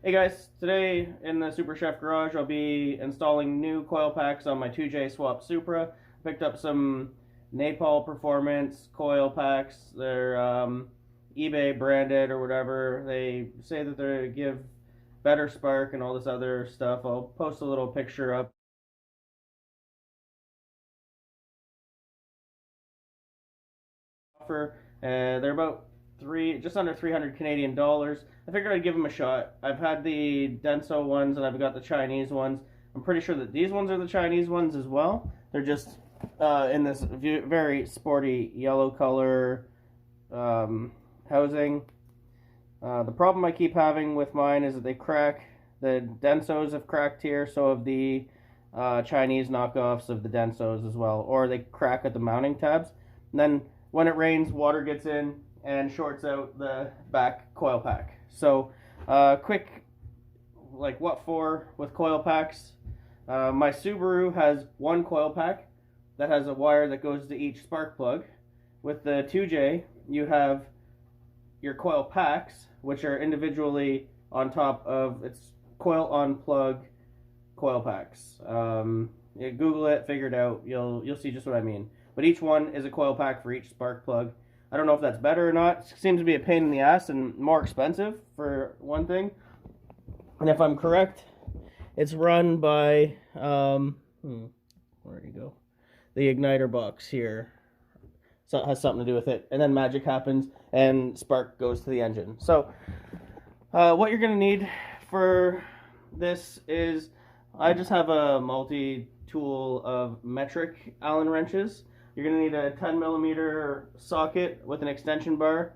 Hey guys, today in the Super Chef Garage I'll be installing new coil packs on my 2J Swap Supra. Picked up some Napol Performance coil packs. They're eBay branded or whatever. They say that they give better spark and all this other stuff. I'll post a little picture up. They're about just under 300 Canadian dollars. I figured I'd give them a shot. I've had the Denso ones and I've got the Chinese ones. I'm pretty sure that these ones are the Chinese ones as well. They're just in this very sporty yellow color housing. The problem I keep having with mine is that they crack. The Densos have cracked here, so have the Chinese knockoffs of the Densos as well, or they crack at the mounting tabs. And then when it rains, water gets in and shorts out the back coil pack. So, quick, like what for with coil packs. My Subaru has one coil pack that has a wire that goes to each spark plug. With the 2J, you have your coil packs, which are individually on top of its coil on plug coil packs. Google it, figure it out. You'll see just what I mean. But each one is a coil pack for each spark plug. I don't know if that's better or not. It seems to be a pain in the ass and more expensive for one thing. And if I'm correct, it's run by where do you go? The igniter box here. So it has something to do with it. And then magic happens and spark goes to the engine. So what you're going to need for this is, I just have a multi-tool of metric Allen wrenches. You're going to need a 10 millimeter socket with an extension bar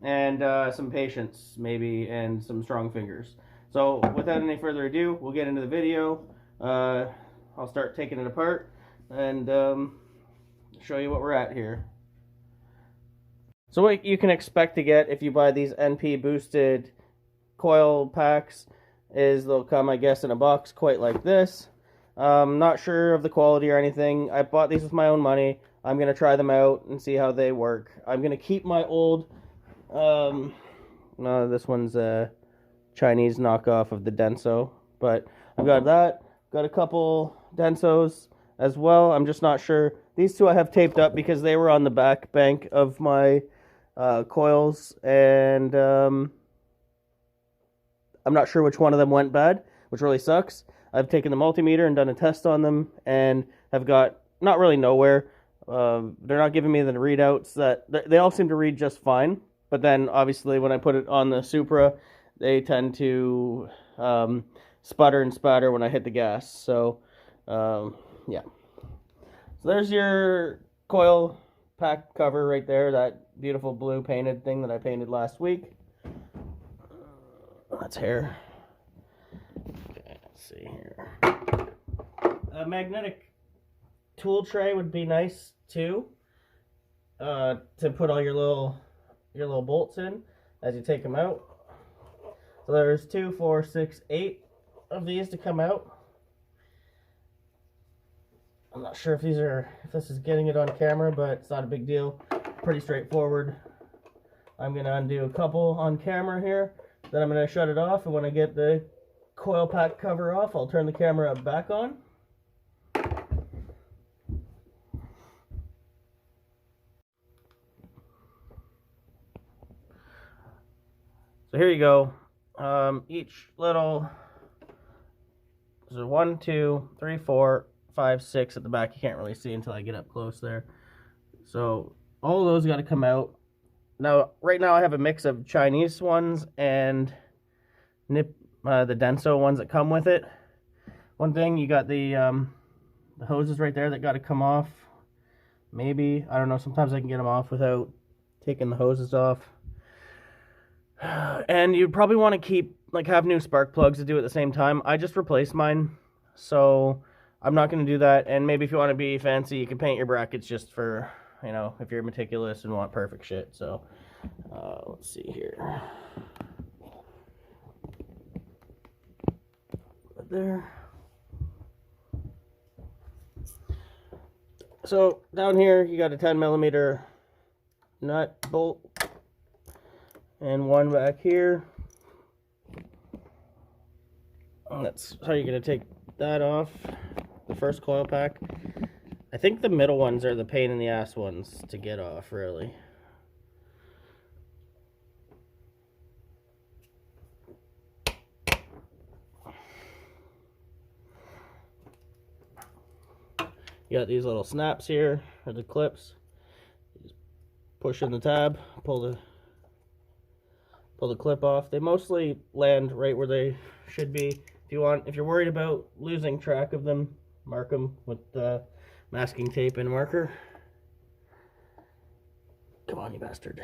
and some patience maybe and some strong fingers. So without any further ado, we'll get into the video. I'll start taking it apart and show you what we're at here. So what you can expect to get if you buy these NP boosted coil packs is they'll come, I guess, in a box quite like this. Not sure of the quality or anything. I bought these with my own money. I'm going to try them out and see how they work. I'm going to keep my old, no, this one's a Chinese knockoff of the Denso, but I've got that. Got a couple Densos as well. I'm just not sure. These two I have taped up because they were on the back bank of my coils, and I'm not sure which one of them went bad, which really sucks. I've taken the multimeter and done a test on them and have got not really nowhere. They're not giving me the readouts that they all seem to read just fine, but then obviously when I put it on the Supra, they tend to sputter and spatter when I hit the gas. So yeah. So there's your coil pack cover right there, that beautiful blue painted thing that I painted last week. That's hair. Okay, let's see here. A magnetic tool tray would be nice too, to put all your little bolts in as you take them out. So there's 2, 4, 6, 8 of these to come out. I'm not sure if this is getting it on camera, but it's not a big deal. Pretty straightforward. I'm gonna undo a couple on camera here. Then I'm gonna shut it off, and when I get the coil pack cover off, I'll turn the camera back on. So here you go. Each little, so 1, 2, 3, 4, 5, 6 at the back. You can't really see until I get up close there. So all of those got to come out. Now, right now I have a mix of Chinese ones and the Denso ones that come with it. One thing, you got the hoses right there that got to come off. Maybe, I don't know, sometimes I can get them off without taking the hoses off. And you'd probably want to have new spark plugs to do at the same time. I just replaced mine, so I'm not going to do that. And maybe if you want to be fancy, you can paint your brackets just for, if you're meticulous and want perfect shit. So, let's see here. There. So, down here, you got a 10 millimeter nut bolt. And one back here. That's how you're going to take that off, the first coil pack. I think the middle ones are the pain in the ass ones to get off, really. You got these little snaps here, or the clips. Just push in the tab, pull the clip off. They mostly land right where they should be. If you're worried about losing track of them, mark them with masking tape and marker. Come on, you bastard.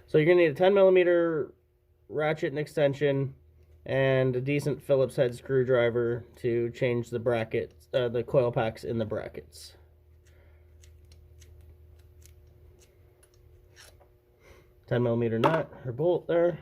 So you're gonna need a 10mm ratchet and extension, and a decent Phillips head screwdriver to change the brackets, the coil packs in the brackets. 10mm nut or bolt there.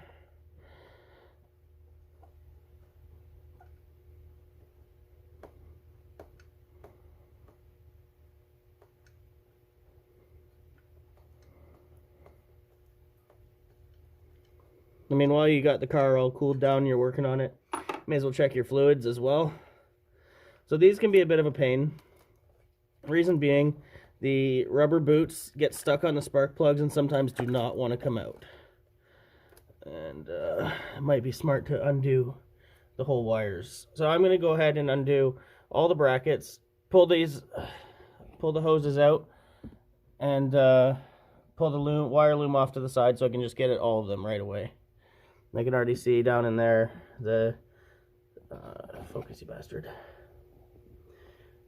I mean, while you got the car all cooled down, you're working on it, may as well check your fluids as well. So these can be a bit of a pain. Reason being, the rubber boots get stuck on the spark plugs and sometimes do not want to come out. And it might be smart to undo the whole wires. So I'm going to go ahead and undo all the brackets, pull the hoses out, and pull the wire loom off to the side so I can just get at all of them right away. I can already see down in there the focus, you bastard.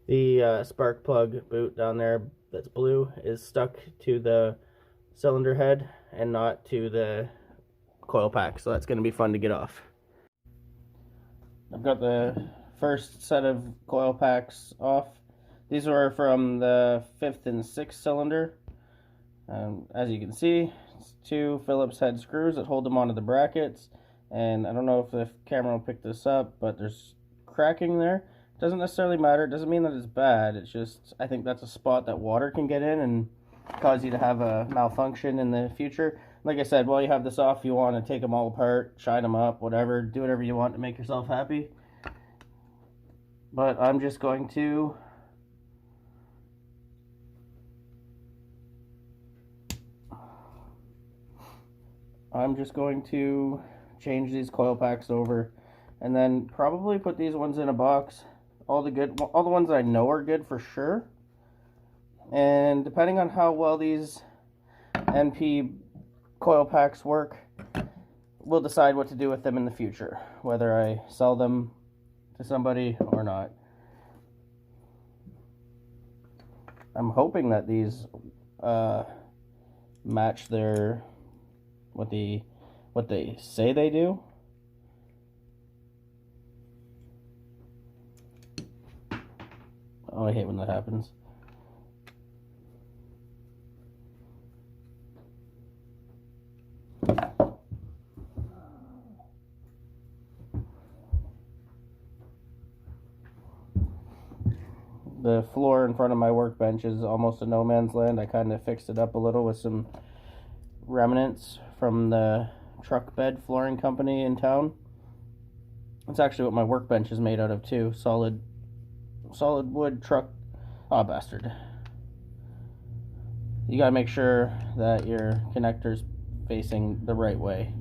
The spark plug boot down there that's blue is stuck to the cylinder head and not to the coil pack, so that's going to be fun to get off. I've got the first set of coil packs off. These are from the 5th and 6th cylinder. As you can see, it's 2 Phillips head screws that hold them onto the brackets, and I don't know if the camera will pick this up, but there's cracking there. Doesn't necessarily matter. It doesn't mean that it's bad. It's just, I think that's a spot that water can get in and cause you to have a malfunction in the future. Like I said, while you have this off, you want to take them all apart, shine them up, whatever, do whatever you want to make yourself happy. But I'm just going to change these coil packs over, and then probably put these ones in a box. All the ones that I know are good for sure. And depending on how well these NP coil packs work, we'll decide what to do with them in the future, whether I sell them to somebody or not. I'm hoping that these match their what they say they do. Oh, I hate when that happens. The floor in front of my workbench is almost a no man's land. I kind of fixed it up a little with some remnants from the truck bed flooring company in town. That's actually what my workbench is made out of too. Solid wood truck. Oh, bastard. You gotta make sure that your connector's facing the right way.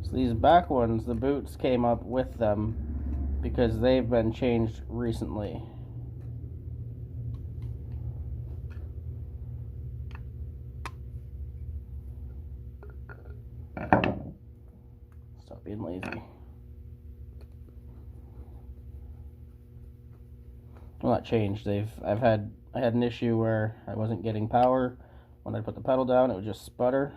So these back ones, the boots came up with them because they've been changed recently. Stop being lazy. well, not changed. I had an issue where I wasn't getting power. When I put the pedal down, it would just sputter.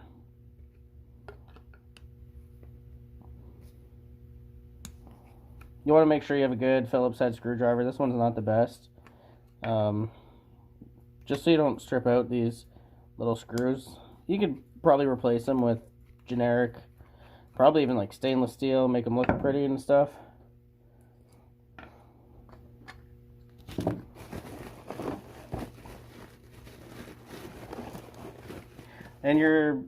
You want to make sure you have a good Phillips head screwdriver. This one's not the best. Just so you don't strip out these little screws. You could probably replace them with generic, probably even like stainless steel, make them look pretty and stuff. And your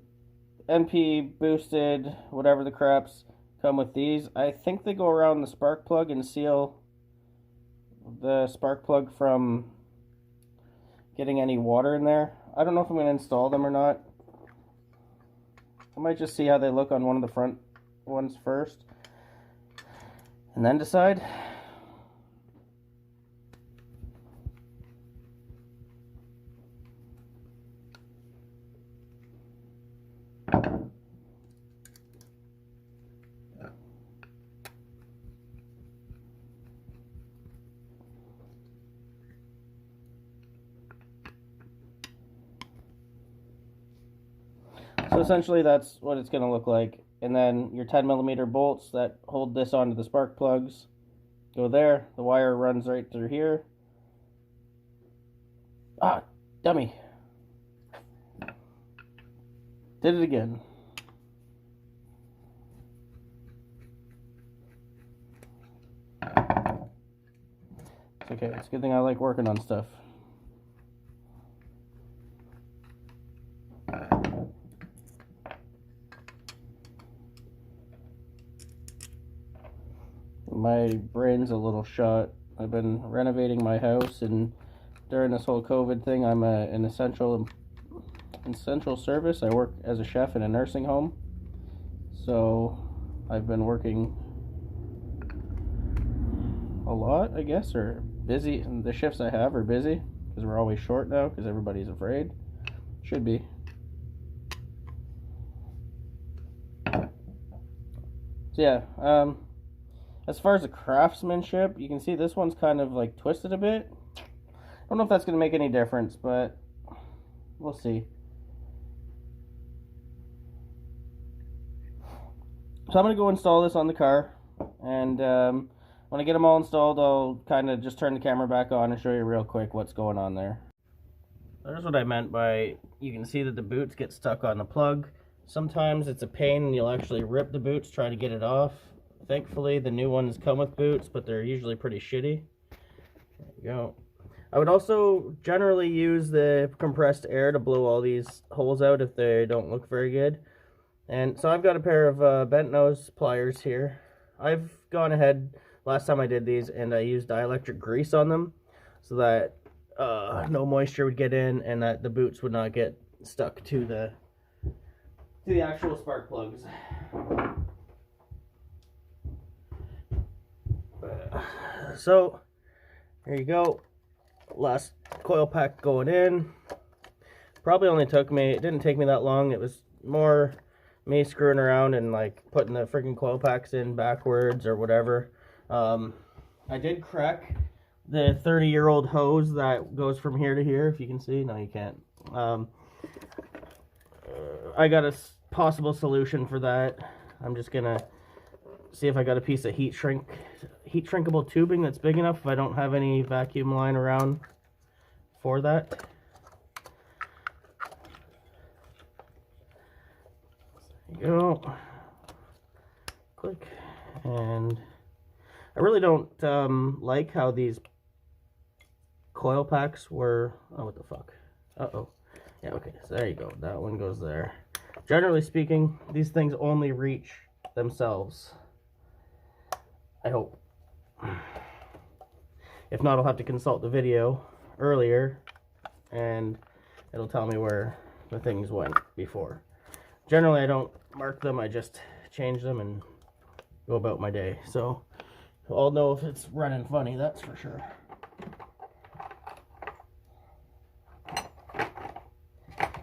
NP boosted, whatever the craps, come with these. I think they go around the spark plug and seal the spark plug from getting any water in there. I don't know if I'm going to install them or not. I might just see how they look on one of the front ones first and then decide. So essentially that's what it's going to look like. And then your 10mm bolts that hold this onto the spark plugs go there. The wire runs right through here. Ah, dummy. Did it again. It's okay. It's a good thing I like working on stuff. My brain's a little shot. I've been renovating my house, and during this whole COVID thing, I'm an essential service. I work as a chef in a nursing home, so I've been working a lot, I guess, or busy. And the shifts I have are busy because we're always short now because everybody's afraid. Should be. So yeah, as far as the craftsmanship, you can see this one's kind of like twisted a bit. I don't know if that's going to make any difference, but we'll see. So I'm going to go install this on the car, and when I get them all installed, I'll kind of just turn the camera back on and show you real quick what's going on there. There's what I meant by, you can see that the boots get stuck on the plug. Sometimes it's a pain and you'll actually rip the boots trying to get it off. Thankfully, the new ones come with boots, but they're usually pretty shitty. There you go. I would also generally use the compressed air to blow all these holes out if they don't look very good. And so I've got a pair of bent nose pliers here. I've gone ahead last time I did these and I used dielectric grease on them so that no moisture would get in and that the boots would not get stuck to the actual spark plugs. So here you go, last coil pack going in. Probably only took me, it didn't take me that long. It was more me screwing around and like putting the freaking coil packs in backwards or whatever. I did crack the 30-year-old hose that goes from here to here, if you can see. No, you can't. I got a possible solution for that. I'm just gonna see if I got a piece of heat shrinkable tubing that's big enough if I don't have any vacuum line around for that. There you go. Click. And I really don't like how these coil packs were. Oh, what the fuck. Uh-oh. Yeah, okay, so there you go. That one goes there. Generally speaking, these things only reach themselves. I hope. If not, I'll have to consult the video earlier and it'll tell me where the things went before. Generally, I don't mark them, I just change them and go about my day. So I'll know if it's running funny, that's for sure.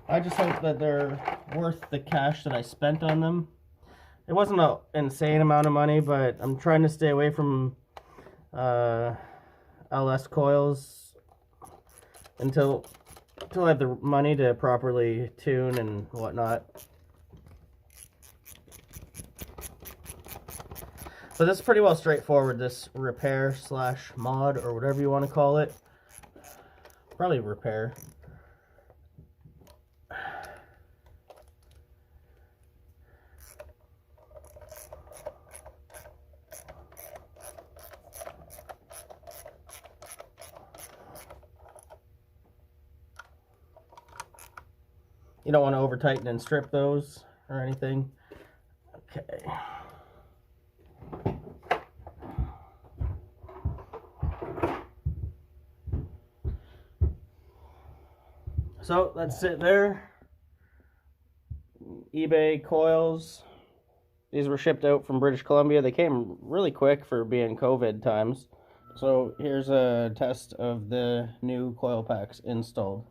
I just hope that they're worth the cash that I spent on them. It wasn't an insane amount of money, but I'm trying to stay away from LS coils until I have the money to properly tune and whatnot. But this is pretty well straightforward, this repair slash mod or whatever you want to call it. Probably repair. You don't want to over tighten and strip those or anything. Okay. So that's it there. eBay coils. These were shipped out from British Columbia. They came really quick for being COVID times. So here's a test of the new coil packs installed.